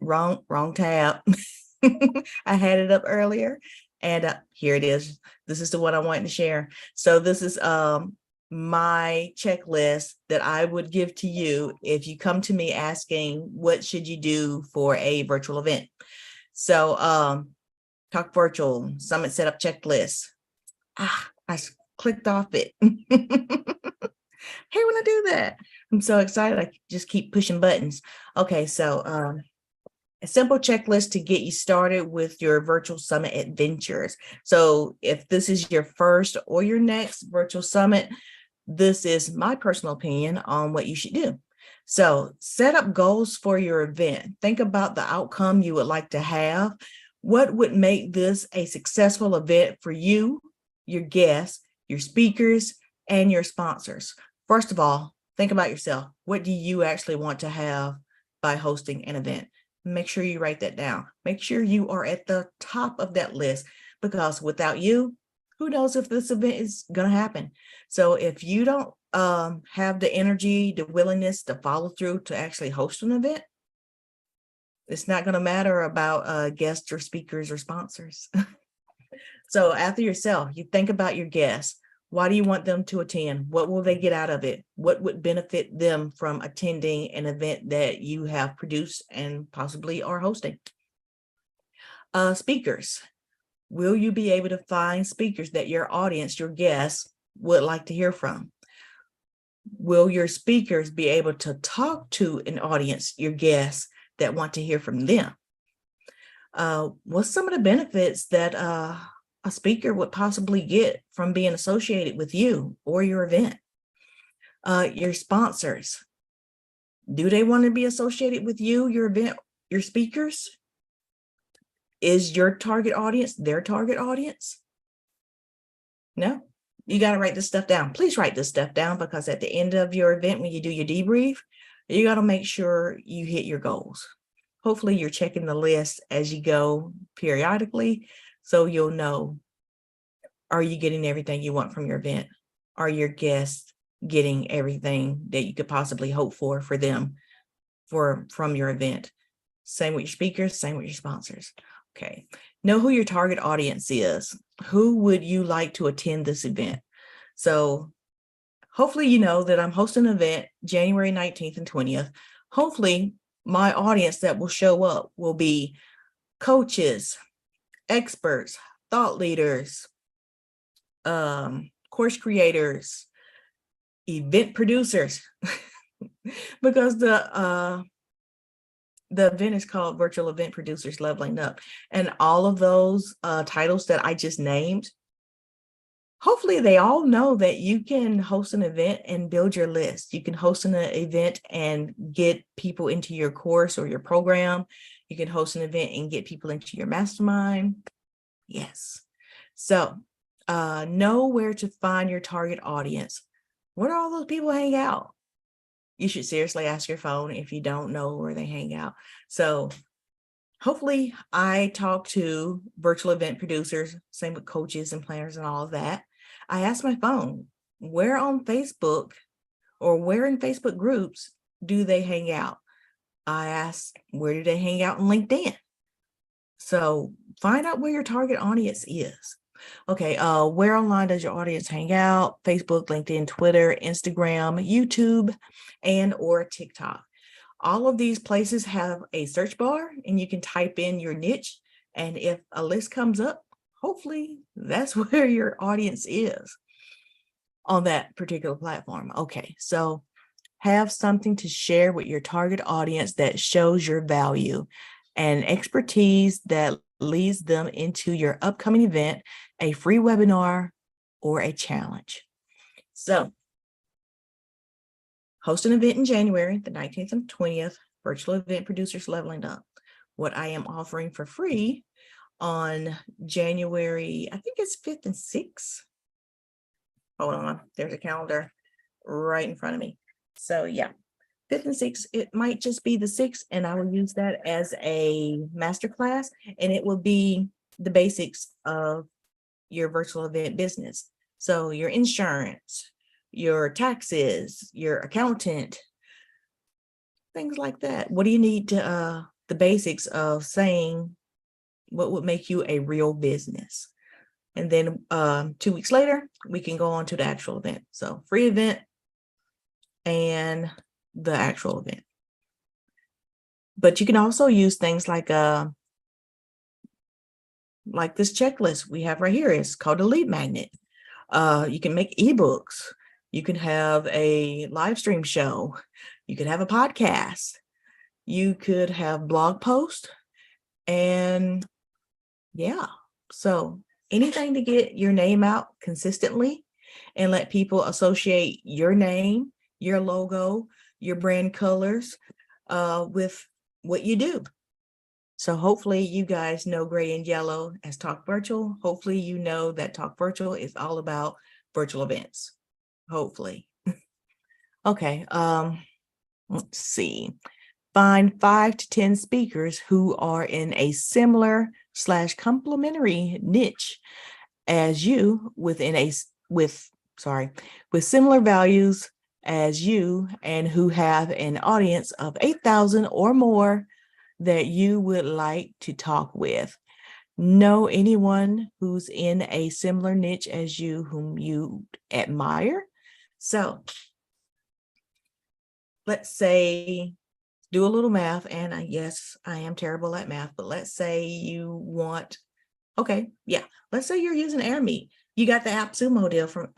wrong tab. I had it up earlier, and here it is. This is the one I wanted to share. So this is my checklist that I would give to you if you come to me asking what should you do for a virtual event. So Talk Virtual Summit Setup Checklist. I clicked off it. Hey, when I do that, I'm so excited. I just keep pushing buttons. Okay, so a simple checklist to get you started with your virtual summit adventures. So if this is your first or your next virtual summit, this is my personal opinion on what you should do. So set up goals for your event. Think about the outcome you would like to have. What would make this a successful event for you, your guests, your speakers, and your sponsors? First of all, think about yourself. What do you actually want to have by hosting an event? Make sure you write that down. Make sure you are at the top of that list, because without you, who knows if this event is going to happen. So if you don't have the energy, the willingness to follow through to actually host an event, it's not going to matter about guests or speakers or sponsors. So after yourself, you think about your guests. Why do you want them to attend? What will they get out of it? What would benefit them from attending an event that you have produced and possibly are hosting? Speakers. Will you be able to find speakers that your audience, your guests, would like to hear from? Will your speakers be able to talk to an audience, your guests, that want to hear from them? What's some of the benefits that a speaker would possibly get from being associated with you or your event? Your sponsors, do they want to be associated with you, your event, your speakers? Is your target audience their target audience? No, you got to write this stuff down. Please write this stuff down, because at the end of your event, when you do your debrief, you got to make sure you hit your goals. Hopefully you're checking the list as you go periodically, so you'll know, are you getting everything you want from your event? Are your guests getting everything that you could possibly hope for them from your event? Same with your speakers, same with your sponsors. Okay. Know who your target audience is. Who would you like to attend this event? So hopefully you know that I'm hosting an event January 19th and 20th. Hopefully my audience that will show up will be coaches, experts, thought leaders, course creators, event producers, because the event is called Virtual Event Producers Leveling Up. And all of those titles that I just named, hopefully they all know that you can host an event and build your list. You can host an event and get people into your course or your program. You can host an event and get people into your mastermind. Yes. So know where to find your target audience. Where do all those people hang out? You should seriously ask your phone if you don't know where they hang out. So hopefully I talk to virtual event producers, same with coaches and planners and all of that. I ask my phone, where on Facebook or where in Facebook groups do they hang out? I ask, where do they hang out in LinkedIn? So find out where your target audience is. Okay, where online does your audience hang out? Facebook, LinkedIn, Twitter, Instagram, YouTube, and or TikTok. All of these places have a search bar, and you can type in your niche. And if a list comes up, hopefully that's where your audience is on that particular platform. Okay, so have something to share with your target audience that shows your value and expertise that leads them into your upcoming event, a free webinar, or a challenge. So host an event in January, the 19th and 20th, Virtual Event Producers Leveling Up. What I am offering for free on January, I think it's 5th and 6th. Hold on, there's a calendar right in front of me. So yeah, 5th and 6th, it might just be the 6th, and I will use that as a masterclass, and it will be the basics of your virtual event business. So your insurance, your taxes, your accountant, things like that. What do you need to the basics of saying what would make you a real business. And then 2 weeks later, we can go on to the actual event. So free event and the actual event. But you can also use things like this checklist we have right here. It's called a lead magnet. You can make ebooks. You can have a live stream show. You could have a podcast. You could have blog posts. And yeah, so anything to get your name out consistently and let people associate your name, your logo, your brand colors with what you do. So hopefully you guys know Gray and Yellow as Talk Virtual. Hopefully you know that Talk Virtual is all about virtual events. Hopefully. Okay, let's see. Find 5 to 10 speakers who are in a similar / complementary niche as you with similar values as you and who have an audience of 8,000 or more that you would like to talk with. Know anyone who's in a similar niche as you whom you admire? So let's say, do a little math, and yes, I am terrible at math, but let's say you want, let's say you're using AirMeet. You got the AppSumo deal from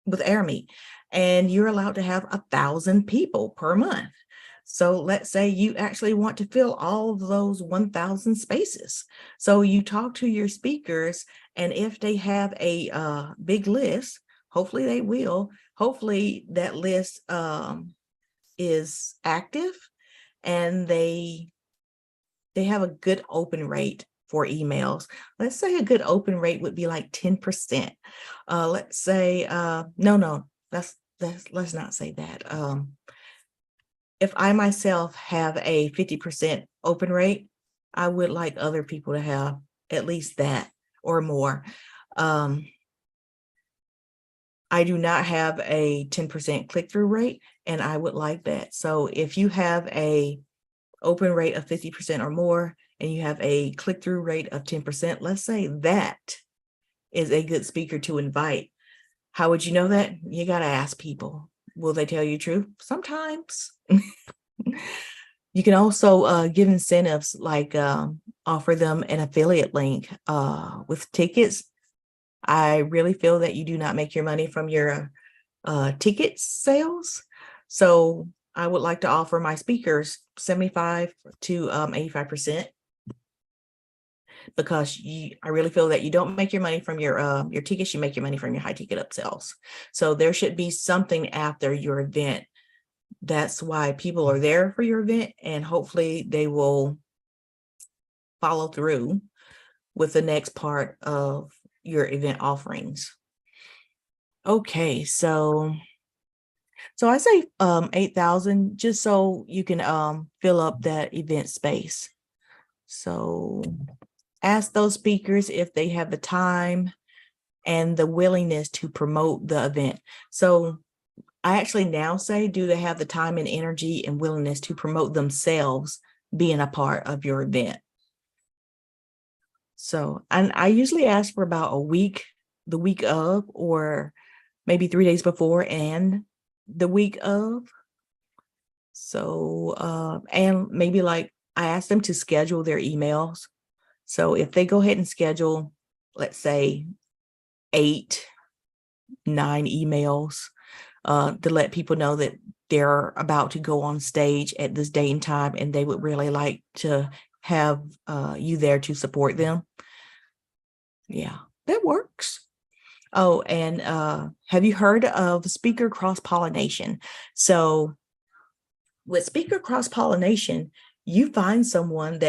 with AirMeet, and you're allowed to have 1,000 people per month. So let's say you actually want to fill all of those 1,000 spaces. So you talk to your speakers, and if they have a big list, hopefully they will. Hopefully that list is active and they have a good open rate for emails. Let's say a good open rate would be like 10%. Let's say let's not say that. If I myself have a 50% open rate, I would like other people to have at least that or more. I do not have a 10% click-through rate, and I would like that. So if you have a open rate of 50% or more, and you have a click-through rate of 10%, let's say that is a good speaker to invite. How would you know that? You got to ask people. Will they tell you the truth? Sometimes. You can also give incentives like offer them an affiliate link with tickets. I really feel that you do not make your money from your ticket sales. So I would like to offer my speakers 75 to 85%, because I really feel that you don't make your money from your tickets, you make your money from your high ticket upsells. So there should be something after your event. That's why people are there for your event, and hopefully they will follow through with the next part of your event offerings. Okay, so I say 8,000 just so you can fill up that event space. So ask those speakers if they have the time and the willingness to promote the event. So I actually now say, do they have the time and energy and willingness to promote themselves being a part of your event? So, and I usually ask for about a week, the week of, or maybe 3 days before and the week of. So, and maybe like I ask them to schedule their emails. So if they go ahead and schedule, let's say 8, 9 emails, to let people know that they're about to go on stage at this day and time, and they would really like to have you there to support them. Yeah, that works. Oh, and have you heard of speaker cross-pollination? So with speaker cross-pollination, you find someone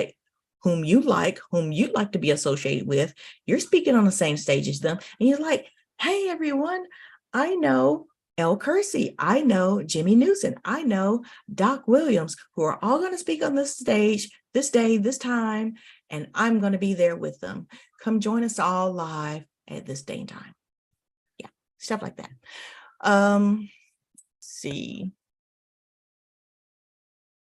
whom you'd like to be associated with. You're speaking on the same stage as them, and you're like, hey, everyone, I know Elle Kersey, I know Jimmy Newsom, I know Doc Williams, who are all going to speak on this stage, this day, this time, and I'm going to be there with them. Come join us all live at this day and time. Yeah, stuff like that. Let's see.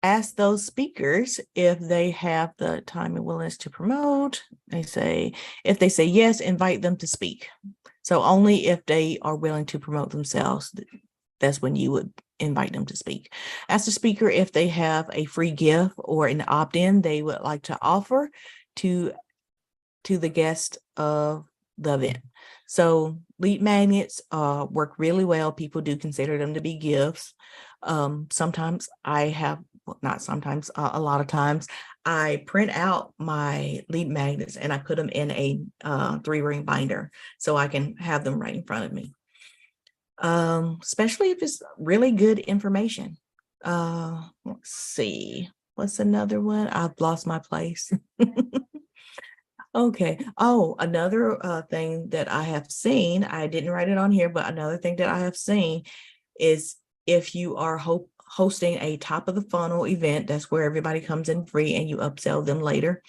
ask those speakers if they have the time and willingness to promote. If they say yes, invite them to speak. So only if they are willing to promote themselves, that's when you would invite them to speak. Ask the speaker if they have a free gift or an opt-in they would like to offer to the guest of the event. So lead magnets work really well. People do consider them to be gifts. Sometimes not sometimes, a lot of times I print out my lead magnets and I put them in a 3-ring binder so I can have them right in front of me. Especially if it's really good information. Let's see, what's another one? I've lost my place. Okay. Oh, another thing that I have seen, I didn't write it on here, but another thing that I have seen is if you are hosting a top of the funnel event, that's where everybody comes in free and you upsell them later.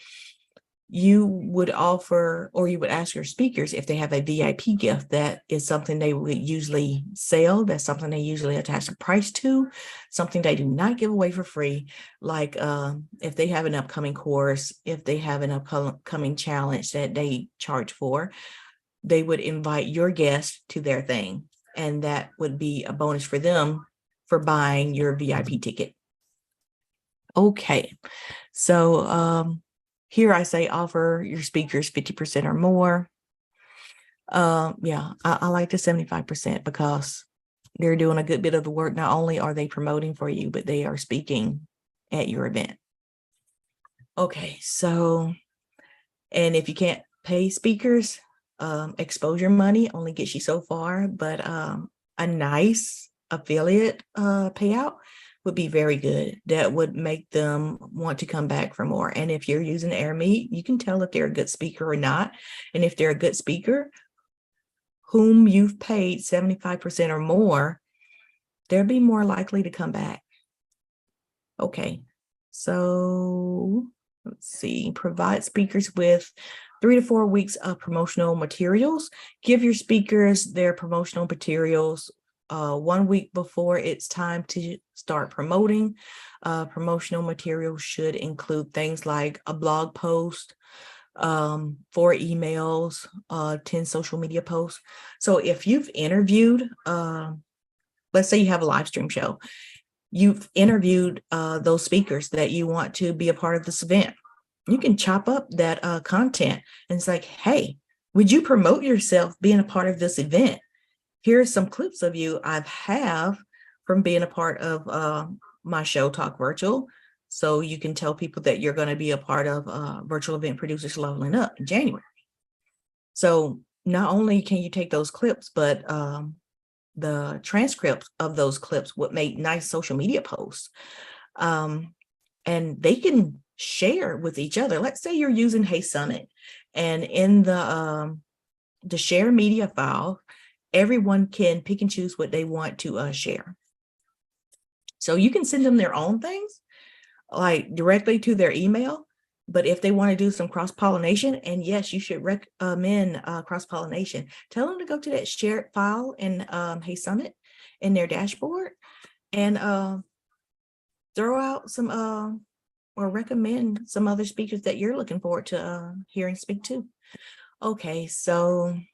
You would offer, or you would ask your speakers if they have a VIP gift. That is something they would usually sell. That's something they usually attach a price to, something they do not give away for free. Like if they have an upcoming course, if they have an upcoming challenge that they charge for, they would invite your guest to their thing. And that would be a bonus for them for buying your VIP ticket. Okay, so here I say offer your speakers 50% or more. Yeah, I like the 75% because they're doing a good bit of the work. Not only are they promoting for you, but they are speaking at your event. Okay, so, and if you can't pay speakers, exposure money only gets you so far, but a nice affiliate payout would be very good. That would make them want to come back for more. And if you're using AirMeet, you can tell if they're a good speaker or not. And if they're a good speaker, whom you've paid 75% or more, they'll be more likely to come back. Okay, so let's see, provide speakers with 3 to 4 weeks of promotional materials. Give your speakers their promotional materials 1 week before it's time to start promoting. Promotional materials should include things like a blog post, 4 emails, 10 social media posts. So if you've interviewed, let's say you have a live stream show, you've interviewed those speakers that you want to be a part of this event, you can chop up that content and it's like, hey, would you promote yourself being a part of this event? Here's some clips of you I have from being a part of my show, Talk Virtual. So you can tell people that you're going to be a part of Virtual Event Producers Leveling Up in January. So not only can you take those clips, but the transcripts of those clips would make nice social media posts. And they can share with each other. Let's say you're using Hey Summit, and in the share media file, everyone can pick and choose what they want to share. So you can send them their own things, like directly to their email. But if they want to do some cross-pollination, and yes, you should recommend cross-pollination, tell them to go to that shared file in Hey Summit in their dashboard and throw out some or recommend some other speakers that you're looking forward to hearing speak to. Okay, so let's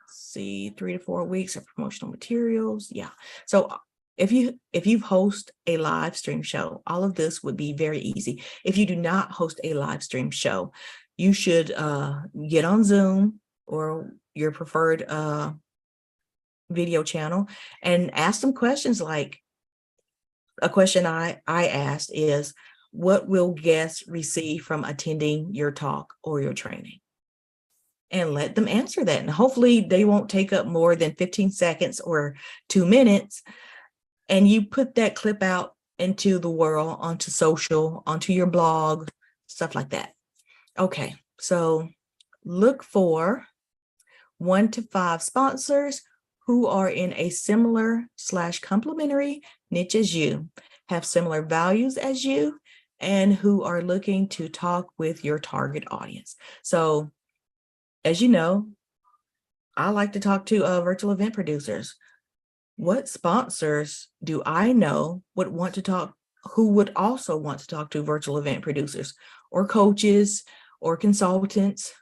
see, 3 to 4 weeks of promotional materials. Yeah, so if you host a live stream show, all of this would be very easy. If you do not host a live stream show, you should get on Zoom or your preferred video channel and ask them questions. Like a question I asked is, what will guests receive from attending your talk or your training? And let them answer that. And hopefully they won't take up more than 15 seconds or 2 minutes. And you put that clip out into the world, onto social, onto your blog, stuff like that. Okay, so look for 1 to 5 sponsors who are in a similar / complementary niche as you, have similar values as you, and who are looking to talk with your target audience. So, as you know, I like to talk to virtual event producers. What sponsors do I know would want to talk who would also want to talk to virtual event producers or coaches or consultants.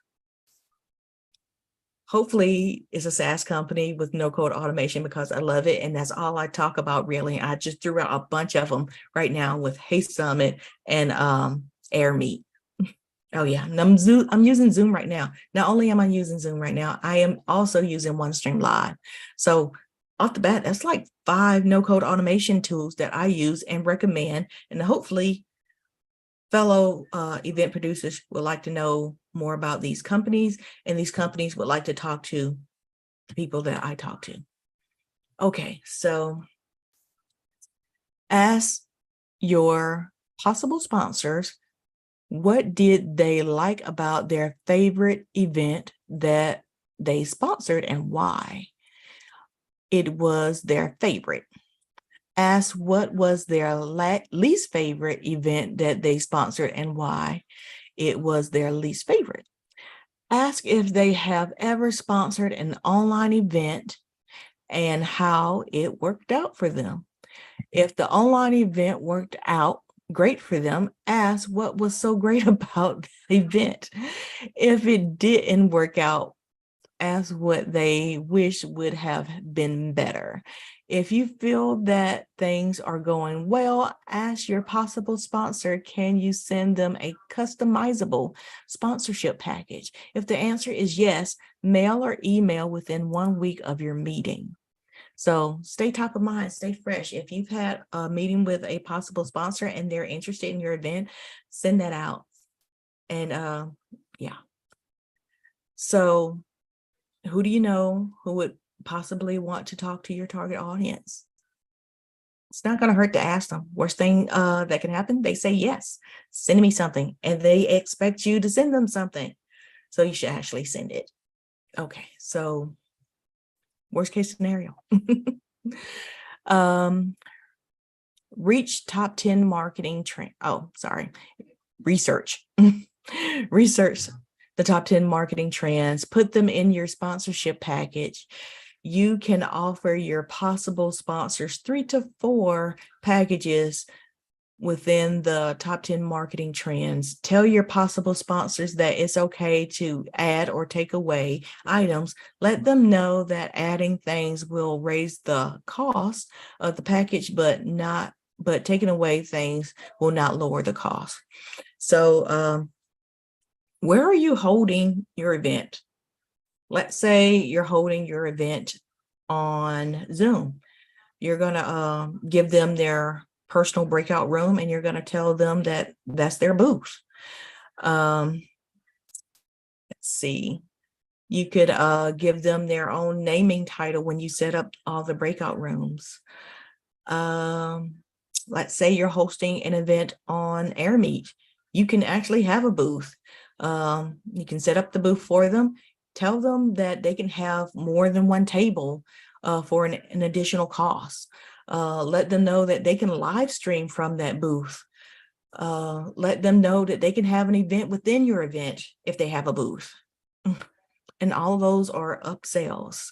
Hopefully it's a SaaS company with no code automation, because I love it. And that's all I talk about, really. I just threw out a bunch of them right now with Hey Summit and AirMeet. Oh yeah, and I'm using Zoom right now. Not only am I using Zoom right now, I am also using OneStream Live. So off the bat, that's like 5 no-code automation tools that I use and recommend. And hopefully fellow event producers would like to know more about these companies, and these companies would like to talk to the people that I talk to. Okay, so ask your possible sponsors, what did they like about their favorite event that they sponsored and why? It was their favorite. Ask what was their least favorite event that they sponsored and why. It was their least favorite. Ask if they have ever sponsored an online event and how it worked out for them. If the online event worked out great for them, ask what was so great about the event. If it didn't work out, ask what they wish would have been better. If you feel that things are going well, ask your possible sponsor, can you send them a customizable sponsorship package? If the answer is yes, mail or email within 1 week of your meeting. So stay top of mind, stay fresh. If you've had a meeting with a possible sponsor and they're interested in your event, send that out. And yeah. So who do you know who would possibly want to talk to your target audience? It's not going to hurt to ask them. Worst thing that can happen, they say yes, send me something, and they expect you to send them something. So you should actually send it. Okay, so worst case scenario. Reach top 10 marketing trend. Oh, sorry. Research. Research the top 10 marketing trends, put them in your sponsorship package. You can offer your possible sponsors 3 to 4 packages within the top 10 marketing trends. Tell your possible sponsors that it's okay to add or take away items. Let them know that adding things will raise the cost of the package, but taking away things will not lower the cost. So where are you holding your event? Let's say you're holding your event on Zoom. You're going to give them their personal breakout room, and you're going to tell them that that's their booth. Let's see. You could give them their own naming title when you set up all the breakout rooms. Let's say you're hosting an event on AirMeet. You can actually have a booth. You can set up the booth for them. Tell them that they can have more than one table for an additional cost. Let them know that they can live stream from that booth. Let them know that they can have an event within your event if they have a booth. And all of those are upsells.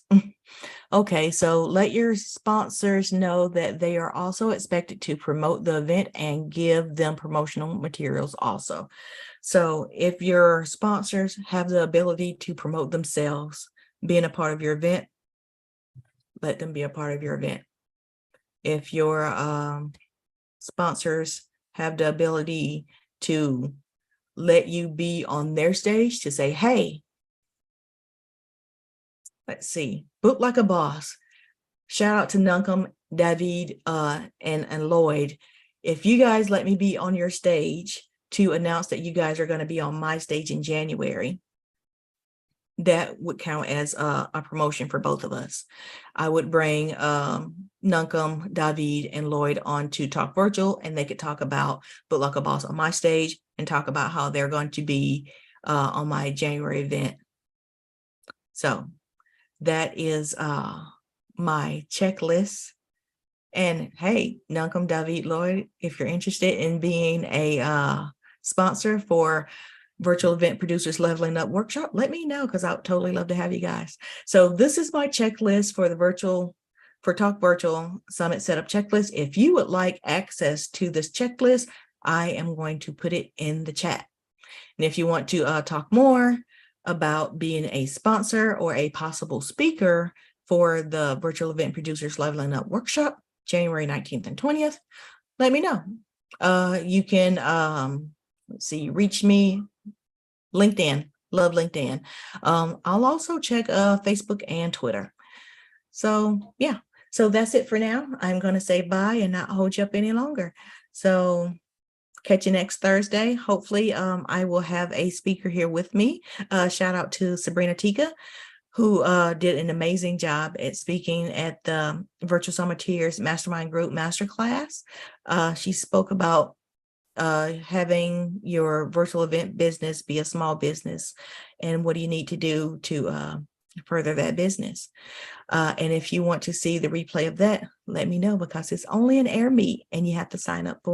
Okay, so let your sponsors know that they are also expected to promote the event and give them promotional materials also. So if your sponsors have the ability to promote themselves, being a part of your event, let them be a part of your event. If your sponsors have the ability to let you be on their stage to say, hey, let's see, Book Like a Boss. Shout out to Nuncom, David, and Lloyd. If you guys let me be on your stage to announce that you guys are going to be on my stage in January, that would count as a promotion for both of us. I would bring Nuncom, David, and Lloyd on to talk virtual, and they could talk about Book Like a Boss on my stage and talk about how they're going to be on my January event. So that is my checklist. And hey, Nuncom, David, Lloyd, if you're interested in being a sponsor for Virtual Event Producers Leveling Up Workshop, let me know, because I would totally love to have you guys. So this is my checklist for the virtual for Talk Virtual Summit Setup Checklist. If you would like access to this checklist, I am going to put it in the chat. And if you want to talk more about being a sponsor or a possible speaker for the Virtual Event Producers Leveling Up Workshop, January 19th and 20th, let me know. You can, let's see, reach me, LinkedIn, love LinkedIn. I'll also check Facebook and Twitter. So yeah, so that's it for now. I'm going to say bye and not hold you up any longer. So catch you next Thursday. Hopefully I will have a speaker here with me. Shout out to Sabrina Tika, who did an amazing job at speaking at the Virtual Summiteers Mastermind Group Masterclass. She spoke about having your virtual event business be a small business and what do you need to do to further that business. And if you want to see the replay of that, let me know, because it's only an air meet and you have to sign up for